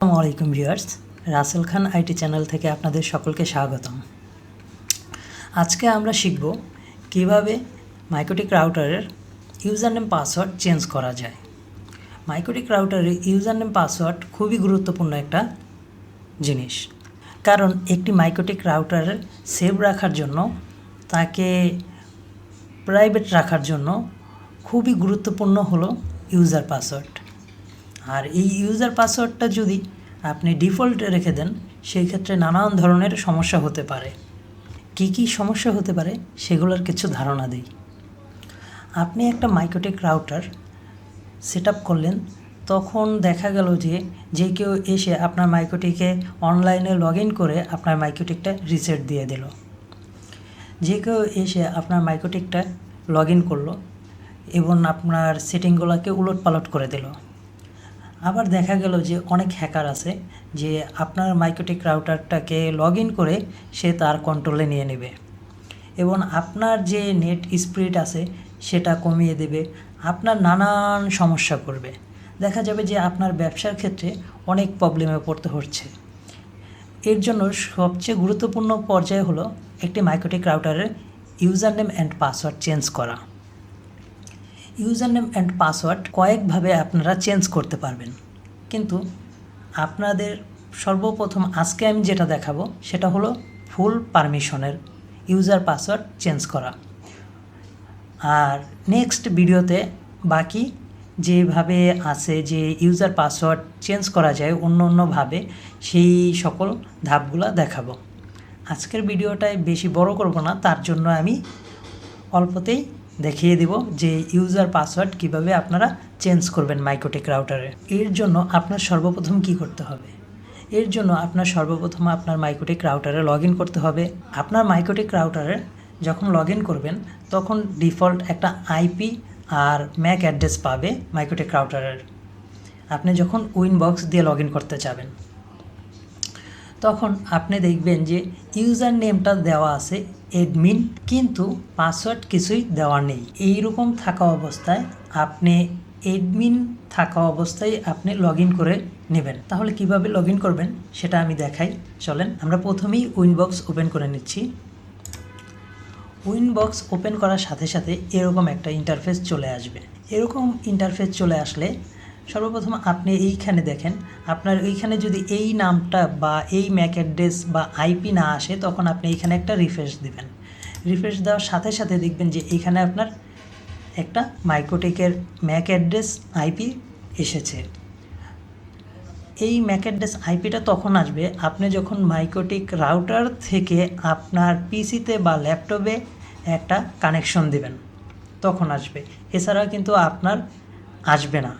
আসসালামু আলাইকুম viewers, Rasel Khan IT channel থেকে আপনাদের সকলকে স্বাগতম। আজকে আমরা শিখব কিভাবে মাইক্রোটিক রাউটারের ইউজার নেম পাসওয়ার্ড চেঞ্জ করা যায়। মাইক্রোটিক রাউটারের ইউজার নেম পাসওয়ার্ড খুবই গুরুত্বপূর্ণ একটা জিনিস, কারণ একটি মাইক্রোটিক রাউটারের সেভ রাখার জন্য, তাকে প্রাইভেট রাখার জন্য খুবই গুরুত্বপূর্ণ হলো ইউজার পাসওয়ার্ড। আর এই ইউজার পাসওয়ার্ডটা যদি আপনি ডিফল্ট রেখে দেন, সেই ক্ষেত্রে নানান ধরনের সমস্যা হতে পারে। কি কি সমস্যা হতে পারে সেগুলোর কিছু ধারণা দিই। আপনি একটা মাইক্রোটিক রাউটার সেট আপ করলেন, তখন দেখা গেল যে কেউ এসে আপনার মাইক্রোটিকে অনলাইনে লগ ইন করে আপনার মাইক্রোটিকটা রিসেট দিয়ে দিল। যে কেউ এসে আপনার মাইক্রোটিকটা লগ ইন করলো এবং আপনার সেটিংগুলোকে উলটপালট করে দিল। আবার দেখা গেল যে অনেক হ্যাকার আছে যে আপনার মাইক্রোটিক রাউটারটাকে লগ ইন করে সে তার কন্ট্রোলে নিয়ে নেবে এবং আপনার যে নেট স্পিড আছে সেটা কমিয়ে দেবে, আপনার নানান সমস্যা করবে। দেখা যাবে যে আপনার ব্যবসার ক্ষেত্রে অনেক প্রবলেমে পড়তে হচ্ছে। এর জন্য সবচেয়ে গুরুত্বপূর্ণ পর্যায় হলো একটি মাইক্রোটিক রাউটারের user name and password change করা। ইউজার নেম অ্যান্ড পাসওয়ার্ড কয়েকভাবে আপনারা চেঞ্জ করতে পারবেন, কিন্তু আপনাদের সর্বপ্রথম আজকে আমি যেটা দেখাবো সেটা হলো ফুল পারমিশনের ইউজার পাসওয়ার্ড চেঞ্জ করা। আর নেক্সট ভিডিওতে বাকি যেভাবে আছে যে ইউজার পাসওয়ার্ড চেঞ্জ করা যায় অন্যভাবে, সেই সকল ধাপগুলো দেখাবো। আজকের ভিডিওটায় বেশি বড় করব না, তার জন্য আমি অল্পতেই দেখিয়ে দেব যে ইউজার পাসওয়ার্ড কিভাবে আপনারা চেঞ্জ করবেন মাইক্রোটিক রাউটারে। এর জন্য আপনার সর্বপ্রথম কি করতে হবে? এর জন্য আপনার সর্বপ্রথম আপনার মাইক্রোটিক রাউটারে লগ ইন করতে হবে। আপনার মাইক্রোটিক রাউটারে যখন লগ ইন করবেন, তখন ডিফল্ট একটা আইপি আর ম্যাক অ্যাড্রেস পাবে মাইক্রোটিক রাউটারের। আপনি যখন উইনবক্স দিয়ে লগ ইন করতে যাবেন, তখন আপনি দেখবেন যে ইউজার নেমটা দেওয়া আছে অ্যাডমিন, কিন্তু পাসওয়ার্ড কিছুই দেওয়া নেই। এইরকম থাকা অবস্থায় আপনি অ্যাডমিন থাকা অবস্থায় আপনি লগ ইন করে নেবেন। তাহলে কিভাবে লগ ইন করবেন সেটা আমি দেখাই, চলেন। আমরা প্রথমেই উইনবক্স ওপেন করে নিচ্ছি। উইনবক্স ওপেন করার সাথে সাথে এরকম একটা ইন্টারফেস চলে আসবে। এরকম ইন্টারফেস চলে আসলে সর্বপ্রথম আপনি এইখানে দেখেন, আপনার এইখানে যদি এই নামটা বা এই ম্যাক অ্যাড্রেস বা আইপি না আসে, তখন আপনি এইখানে একটা রিফ্রেশ দিবেন। রিফ্রেশ দেওয়ার সাথে সাথে দেখবেন যে এইখানে আপনার একটা মাইক্রোটিকের ম্যাক অ্যাড্রেস আইপি এসেছে। এই ম্যাক অ্যাড্রেস আইপিটা তখন আসবে আপনি যখন মাইক্রোটিক রাউটার থেকে আপনার পিসিতে বা ল্যাপটপে একটা কানেকশন দেবেন, তখন আসবে। এছাড়া কিন্তু আপনার আসবে না।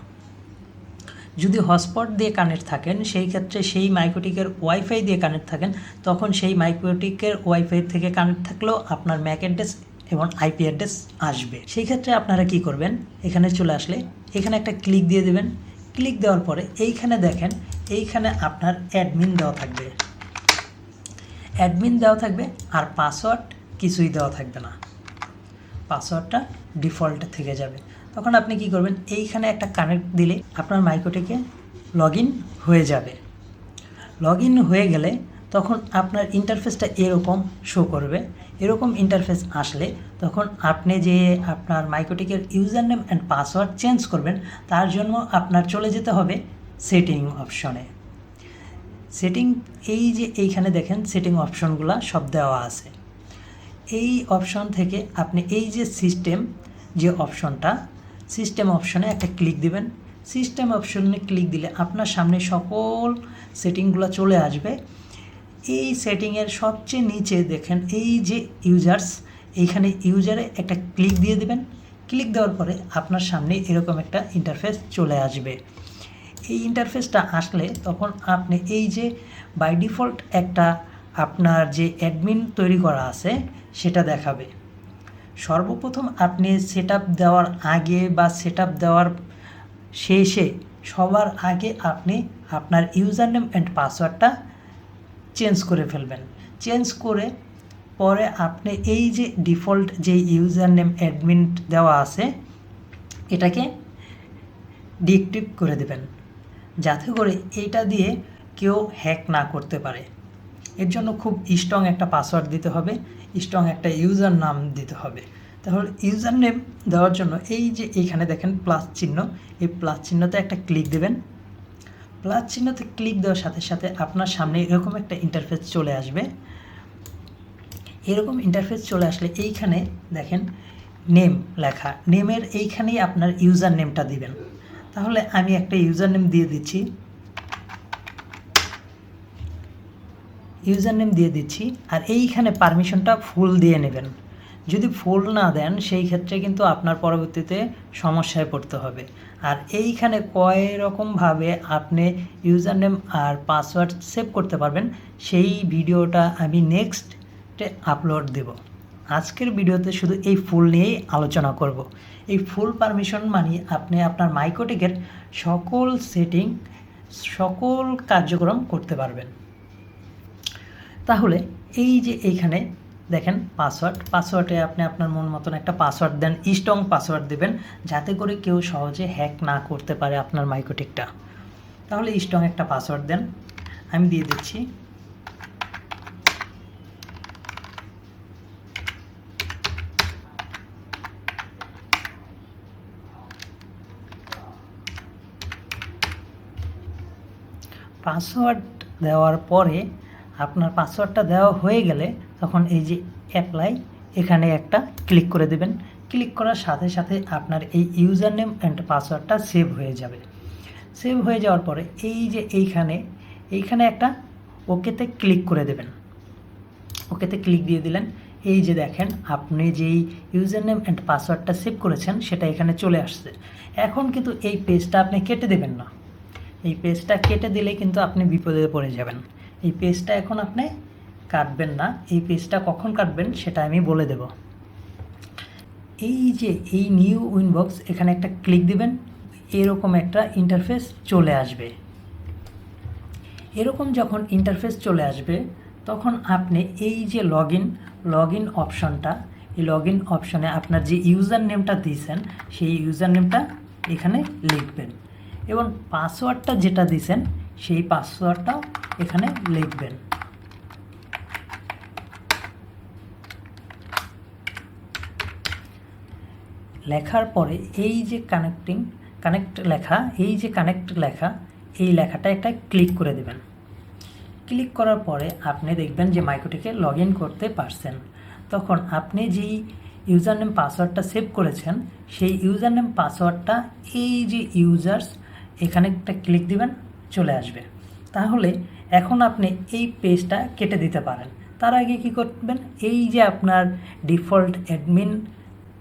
যদি হটস্পট দিয়ে কানেক্ট থাকেন, সেই ক্ষেত্রে সেই মাইক্রোটিকের ওয়াইফাই দিয়ে কানেক্ট থাকেন, তখন সেই মাইক্রোটিকের ওয়াইফাই থেকে কানেক্ট থাকলেও আপনার ম্যাক অ্যাড্রেস এবং আইপি অ্যাড্রেস আসবে। সেই ক্ষেত্রে আপনারা কি করবেন, এখানে চলে আসলে এখানে একটা ক্লিক দিয়ে দেবেন। ক্লিক দেওয়ার পরে এইখানে দেখেন, এইখানে আপনার অ্যাডমিন দেওয়া থাকবে। অ্যাডমিন দেওয়া থাকবে আর পাসওয়ার্ড কিছুই দেওয়া থাকবে না, পাসওয়ার্ডটা ডিফল্ট থেকে যাবে। তখন আপনি কি করবেন, এইখানে একটা কানেক্ট দিলে আপনার মাইক্রোটিকে লগ ইন হয়ে যাবে। লগ ইন হয়ে গেলে তখন আপনার ইন্টারফেসটা এরকম শো করবে। এরকম ইন্টারফেস আসলে তখন আপনি যে আপনার মাইক্রোটিকের user name and password change করবেন, তার জন্য আপনার চলে যেতে হবে সেটিং অপশনে। সেটিং, এই যে এইখানে দেখেন সেটিং অপশনগুলো সব দেওয়া আছে। এই অপশন থেকে আপনি এই যে সিস্টেম যে অপশনটা, সিস্টেম অপশনে একটা ক্লিক দিবেন। সিস্টেম অপশনে ক্লিক দিলে আপনার সামনে সকল সেটিংগুলো চলে আসবে। এই সেটিংয়ের সবচেয়ে নিচে দেখেন এই যে ইউজার্স, এইখানে ইউজারে একটা ক্লিক দিয়ে দেবেন। ক্লিক দেওয়ার পরে আপনার সামনে এরকম একটা ইন্টারফেস চলে আসবে। এই ইন্টারফেসটা আসলে তখন আপনি এই যে বাই ডিফল্ট একটা আপনার যে অ্যাডমিন তৈরি করা আছে সেটা দেখাবে। সর্বপ্রথম আপনি সেট আপ দেওয়ার আগে বা সেট আপ দেওয়ার শেষে সবার আগে আপনি আপনার ইউজার নেম অ্যান্ড পাসওয়ার্ডটা চেঞ্জ করে ফেলবেন। চেঞ্জ করে পরে আপনি এই যে ডিফল্ট যে ইউজার নেম অ্যাডমিন দেওয়া আছে এটাকে ডিএক্টিভ করে দেবেন। যাতে করে এইটা দিয়ে কেউ হ্যাক না করতে পারে। এর জন্য খুব স্ট্রং একটা পাসওয়ার্ড দিতে হবে, স্ট্রং একটা ইউজার নাম দিতে হবে। তাহলে ইউজার নেম দেওয়ার জন্য এই যে এইখানে দেখেন প্লাস চিহ্ন, এই প্লাস চিহ্নতে একটা ক্লিক দেবেন। প্লাস চিহ্নতে ক্লিক দেওয়ার সাথে সাথে আপনার সামনে এরকম একটা ইন্টারফেস চলে আসবে। এরকম ইন্টারফেস চলে আসলে এইখানে দেখেন নেম লেখা, নেমের এইখানেই আপনার ইউজার নেমটা দিবেন। তাহলে আমি একটা ইউজার নেম দিয়ে দিচ্ছি, ইউজার নেম দিয়ে দিচ্ছি। আর এইখানে পারমিশনটা ফুল দিয়ে নেবেন। যদি ফুল না দেন সেই ক্ষেত্রে কিন্তু আপনার পরবর্তীতে সমস্যায় পড়তে হবে। আর এইখানে কয় রকমভাবে আপনি ইউজার নেম আর পাসওয়ার্ড সেভ করতে পারবেন সেই ভিডিওটা আমি নেক্সটে আপলোড দেব। আজকের ভিডিওতে শুধু এই ফুল নিয়েই আলোচনা করব। এই ফুল পারমিশন মানে আপনি আপনার মাইকোটিকের সকল সেটিং, সকল কার্যক্রম করতে পারবেন। তাহলে এই যে এইখানে দেখেন পাসওয়ার্ডে আপনি আপনার মন মতন একটা পাসওয়ার্ড দেন, স্ট্রং পাসওয়ার্ড দেবেন যাতে করে কেউ সহজে হ্যাক না করতে পারে আপনার মাইকোটিকটা। তাহলে স্ট্রং একটা পাসওয়ার্ড দেন, আমি দিয়ে দিচ্ছি। পাসওয়ার্ড দেওয়ার পরে আপনার পাসওয়ার্ডটা দেওয়া হয়ে গেলে তখন এই যে অ্যাপ্লাই এখানে একটা ক্লিক করে দেবেন। ক্লিক করার সাথে সাথে আপনার এই ইউজার নেম অ্যান্ড পাসওয়ার্ডটা সেভ হয়ে যাবে। সেভ হয়ে যাওয়ার পরে এই যে এইখানে একটা ওকেতে ক্লিক করে দেবেন। ওকেতে ক্লিক দিয়ে দিলেন। এই যে দেখেন আপনি যেই ইউজার নেম অ্যান্ড পাসওয়ার্ডটা সেভ করেছেন সেটা এখানে চলে আসছে। এখন কিন্তু এই পেজটা আপনি কেটে দেবেন না। এই পেজটা কেটে দিলে কিন্তু আপনি বিপদে পড়ে যাবেন। এই পেজটা এখন আপনি কাটবেন না। এই পেজটা কখন কাটবেন সেটা আমি বলে দেব। এই যে এই নিউ উইনবক্স এখানে একটা ক্লিক দিবেন, এরকম একটা ইন্টারফেস চলে আসবে। এরকম যখন ইন্টারফেস চলে আসবে তখন আপনি এই যে লগ ইন অপশনটা, এই লগ ইন অপশনে আপনার যে ইউজার নেমটা দিয়েছেন সেই ইউজার নেমটা এখানে লিখবেন এবং পাসওয়ার্ডটা যেটা দিয়েছেন সেই পাসওয়ার্ডটাও এখানে লিখবেন। লেখার পরে এই যে কানেক্ট লেখা, এই লেখাটা একটা ক্লিক করে দেবেন। ক্লিক করার পরে আপনি দেখবেন যে মাইকোটিকে লগ ইন করতে পারছেন। তখন আপনি যেই ইউজার নেম পাসওয়ার্ডটা সেভ করেছেন সেই ইউজার নেম পাসওয়ার্ডটা এই যে ইউজার্স এখানে একটা ক্লিক দিবেন, চলে আসবে। তাহলে এখন আপনি এই পেজটা কেটে দিতে পারেন। তার আগে কি করবেন, এই যে আপনার ডিফল্ট অ্যাডমিন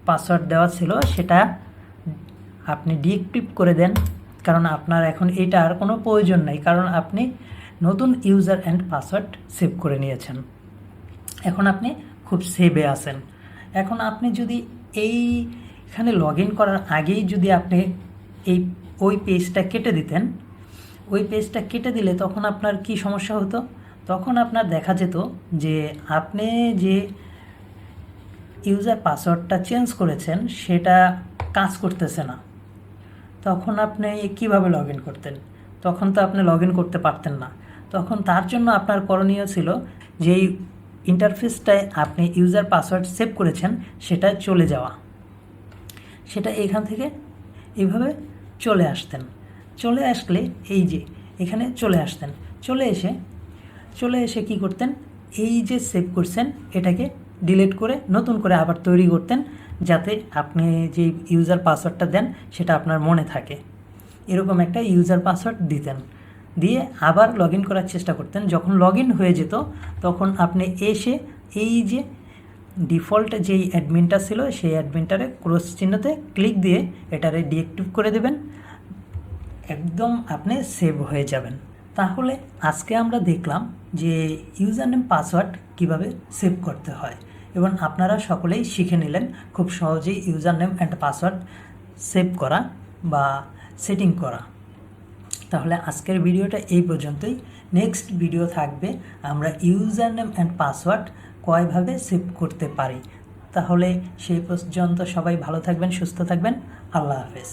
পাসওয়ার্ড দেওয়া ছিল সেটা আপনি ডিএক্টিভ করে দেন, কারণ আপনার এখন এটা আর কোনো প্রয়োজন নাই, কারণ আপনি নতুন ইউজার অ্যান্ড পাসওয়ার্ড সেভ করে নিয়েছেন। এখন আপনি খুব সেভে আছেন। এখন আপনি যদি এইখানে লগ ইন করার আগেই যদি আপনি ওই পেজটা কেটে দিতেন, ওই পেজটা কেটে দিলে তখন আপনার কি সমস্যা হতো, তখন আপনার দেখা যেত যে আপনি যে ইউজার পাসওয়ার্ডটা চেঞ্জ করেছেন সেটা কাজ করতেছে না। তখন আপনি কিভাবে লগ ইন করতেন? তখন তো আপনি লগ ইন করতে পারতেন না। তখন তার জন্য আপনার করণীয় ছিল যে ইন্টারফেসটায় আপনি ইউজার পাসওয়ার্ড সেভ করেছেন সেটা চলে যাওয়া, সেটা এখান থেকে এইভাবে চলে আসতেন। চলে আসলে এই যে এখানে চলে আসতেন, চলে এসে কি করতেন, এই যে সেভ করছেন এটাকে ডিলিট করে নতুন করে আবার তৈরি করতেন, যাতে আপনি যে ইউজার পাসওয়ার্ডটা দেন সেটা আপনার মনে থাকে। এরকম একটা ইউজার পাসওয়ার্ড দিতেন, দিয়ে আবার লগ ইন করার চেষ্টা করতেন। যখন লগ ইন হয়ে যেত তখন আপনি এসে এই যে ডিফল্ট যেই অ্যাডমিনটা ছিল সেই অ্যাডমিনটারে ক্রস চিহ্নতে ক্লিক দিয়ে এটারে ডিএক্টিভ করে দেবেন, একদম আপনি সেভ হয়ে যাবেন। তাহলে আজকে আমরা দেখলাম যে ইউজার নেম পাসওয়ার্ড কীভাবে সেভ করতে হয় এবং আপনারা সকলেই শিখে নিলেন খুব সহজেই user name and password save করা বা সেটিং করা। তাহলে আজকের ভিডিওটা এই পর্যন্তই। নেক্সট ভিডিও থাকবে আমরা ইউজার নেম অ্যান্ড পাসওয়ার্ড কয়ভাবে সেভ করতে পারি। তাহলে সেই পর্যন্ত সবাই ভালো থাকবেন, সুস্থ থাকবেন। আল্লাহ হাফেজ।